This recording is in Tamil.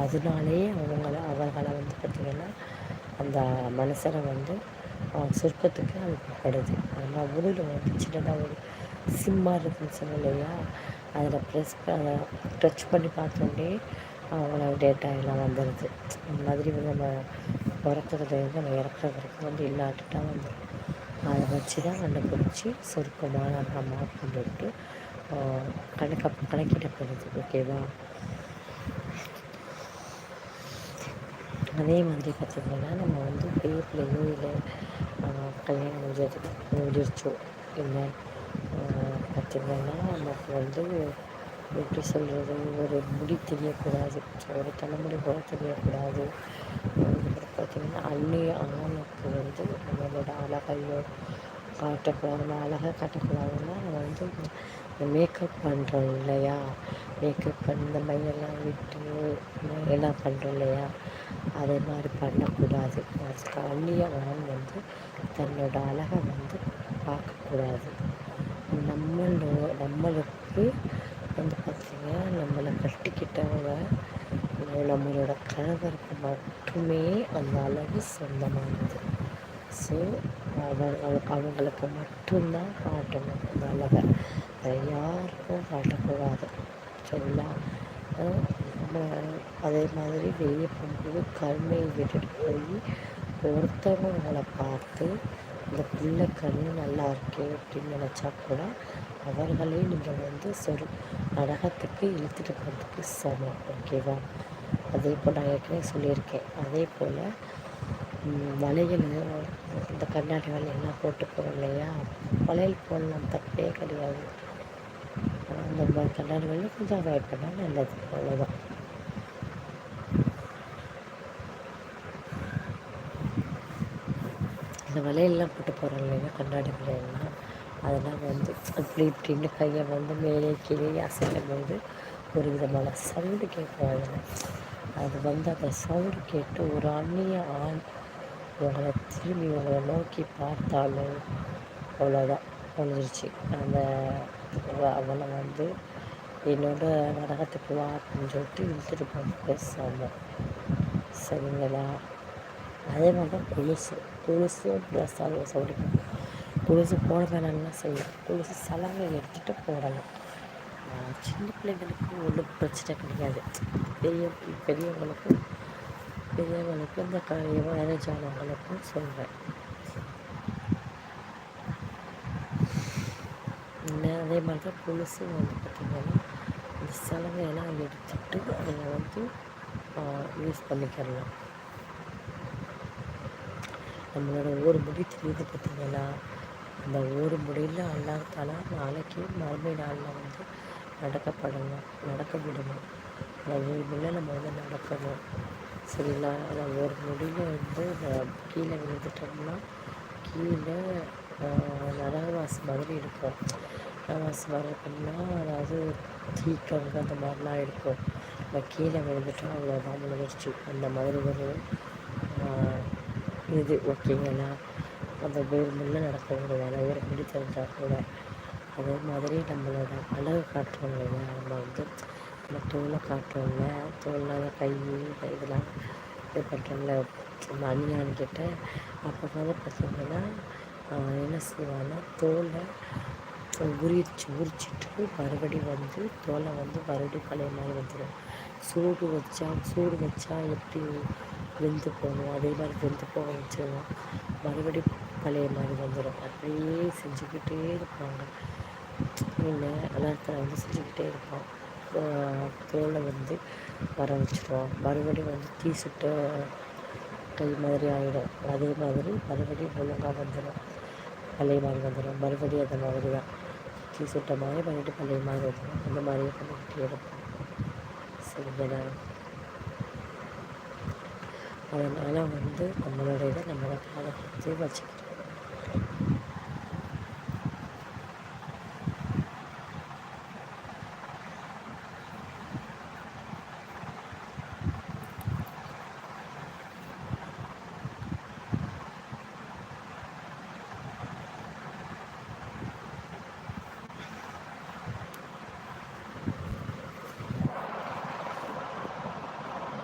அதனாலேயே அவர்களை வந்து பார்த்திங்கன்னா அந்த மனுஷரை வந்து சொர்க்கத்துக்கு அனுப்பப்படுது. ஆனால் உள்ளே வந்து சின்னதாக ஒரு சிம்மா இருக்குன்னு சொன்னலையா, அதில் அதை டச் பண்ணி பார்த்தோன்னே அவங்களோட டேட்டா எல்லாம் வந்துடுது. அந்த மாதிரி வந்து நம்ம பிறக்கிறதுலேருந்து நம்ம இறக்குற வரைக்கும் வந்து இல்லாட்டுட்டா வந்துடும். அதை வச்சு தான் கண்டுபிடிச்சி சொர்க்கமான நம்ம அப்படின்ட்டு கணக்கிடப்படுது. ஓகேவா? அதே மாதிரி பார்த்திங்கன்னா நம்ம வந்து பேர்லேயோ இல்லை கல்யாணம் முடிஞ்சிருச்சோ இல்லை பார்த்திங்கன்னா நமக்கு வந்து எப்படி சொல்கிறது, ஒரு முடி தெரியக்கூடாது, ஒரு தலைமுடி கூட தெரியக்கூடாது. அதுக்கப்புறம் பார்த்திங்கன்னா அந்நிய ஆணுக்கு வந்து நம்மளோட அழகையோ காட்டக்கூடாது. நம்ம அழகாக காட்டக்கூடாதுன்னா நம்ம வந்து மேக்கப் பண்ணுறோம் இல்லையா, மேக்கப் பண்ணி இந்த மையெல்லாம் விட்டு எல்லாம் பண்ணுறோம் இல்லையா, அதே மாதிரி பண்ணக்கூடாது. அந்நிய ஆண் வந்து தன்னோட அழகை வந்து பார்க்கக்கூடாது. நம்மளுக்கு வந்து பார்த்திங்கன்னா நம்மளை கட்டிக்கிட்டவங்க நம்மளோட கணவருக்கு மட்டுமே அந்த அழகு சொந்தமானது. ஸோ அவங்களுக்கு மட்டும்தான் காட்டணும் அந்த அழகை, யாருக்கும் காட்டக்கூடாது. சரிங்களா? அதே மாதிரி வெளியே போகும்போது கருமையை விட்டுட்டு போய் ஒருத்தவங்க அவங்கள பார்த்து இந்த பிள்ளை கண்ணு நல்லா இருக்கே அப்படின்னு நினச்சா கூட அவர்களே நீங்கள் வந்து நரகத்துக்கு இழுத்துட்டு போகிறதுக்கு சமம். ஓகேவா? அதே போல் நான் ஏற்கனவே சொல்லியிருக்கேன். அதே போல் வளையல் இந்த கண்ணாடி வளையல்லாம் போட்டு போகிறோம் இல்லையா, வளையல் போடலாம், தப்பே கிடையாது. அந்த மாதிரி கண்ணாடி வளையல் கொஞ்சம் அவாய்ட் பண்ணால் நல்லது. அவ்வளோதான். இந்த வளையல்லாம் போட்டு போகிறோம் இல்லையா, கண்ணாடி வளையல்லாம், அதெல்லாம் வந்து இப்படி இப்படின்னு கையை வந்து மேலே கீழே அசைக்கும் போது ஒரு விதமான சவுண்டு கேட்கும். அது வந்து அந்த சவுண்டு கேட்டு ஒரு அந்நிய ஆண் உங்களை திரும்பி உங்களை நோக்கி பார்த்தாலும் அவ்வளோதான், முடிஞ்சிருச்சு. அவனை வந்து என்னோட நரகத்துக்கு வா அப்படின்னு சொல்லிட்டு இழுத்துட்டு போக சமம். சரிங்களா? அதே மாதிரி தான் கொலுசும் ப்ளஸ்ஸாக சவுண்டு கேட்கும். கொலுசு போட வேணாம்னா செய்யும், கொலுசு சலங்கை எடுத்துகிட்டு போடலாம். சின்ன பிள்ளைங்களுக்கு ஒன்றும் பிரச்சனை கிடையாது. பெரியவங்களுக்கும் இந்த மேரேஜ் ஆனவங்களுக்கும் சொல்கிறேன். அதே மாதிரி தான் கொலுசு வந்து பார்த்திங்கன்னா இந்த சலங்கையெல்லாம் எடுத்துகிட்டு நீங்கள் வந்து யூஸ் பண்ணிக்கிறலாம். நம்மளோட ஒவ்வொரு முடி தெரியுது பார்த்திங்கன்னா, அந்த ஒவ்வொரு முடியில் அல்லாஹ்தாலா நாளைக்கு மறுமை நாளில் வந்து நடக்க விடணும். அந்த ஒரு முடியில் நம்ம வந்து நடக்கணும். சரிங்களா? அந்த ஒரு முடியில் வந்து கீழே விழுந்துட்டோம்னா கீழே நரகவாசி மாதிரி இருக்கும். நரகவாசி மாதிரி இருக்குன்னா அதாவது தீக்கங்க அந்த மாதிரிலாம் இருக்கும். நம்ம கீழே விழுந்துட்டோம் அவ்வளோதான், முடிஞ்சிருச்சு. அந்த மாதிரி ஒரு இது. ஓகேங்களா? அந்த ஒரு முள்ள நடக்க விடுவாங்க, ஒரு முடி தெரிஞ்சால் கூட. அதே மாதிரி நம்மளோட அழகு காட்டுறோம் இல்லையா, நம்ம வந்து நம்ம தோலை காட்டுறோம்ல, தோலில் கை இதெல்லாம் இது பண்ணுறோம்ல நம்ம அணியான்கிட்ட, அப்போ வந்து பார்த்திங்கன்னா என்ன செய்வாங்கன்னா தோலை உரிச்சிட்டு மறுபடி வந்து தோலை வந்து மறுபடியும் பழைய மாதிரி வந்துடும். சூடு வச்சா எப்படி வெந்து போகணும், அதே மாதிரி வெந்து போக வச்சிருவோம், மறுபடியும் பழைய மாதிரி வந்துடும். அப்படியே செஞ்சுக்கிட்டே இருப்பாங்க. இல்லை அல்லாஹ்தாலா வந்து செஞ்சுக்கிட்டே இருப்பான். தோலை வந்து வர வச்சுருவோம், மறுபடியும் வந்து தீ சுட்ட கை மாதிரி ஆகிடும். அதே மாதிரி மறுபடியும் ஒழுங்காக வந்துடும், பழைய மாதிரி வந்துடும். மறுபடியும் அந்த மாதிரி தான் தீ சுட்ட மாதிரி மறுபடியும் பழைய மாதிரி வந்துடும். அந்த மாதிரியே பண்ணிக்கிட்டே இருப்போம். சரிங்களா? அதனால் வந்து நம்மளோட இதை நம்மளை பாதுகாத்து வச்சுக்கணும்.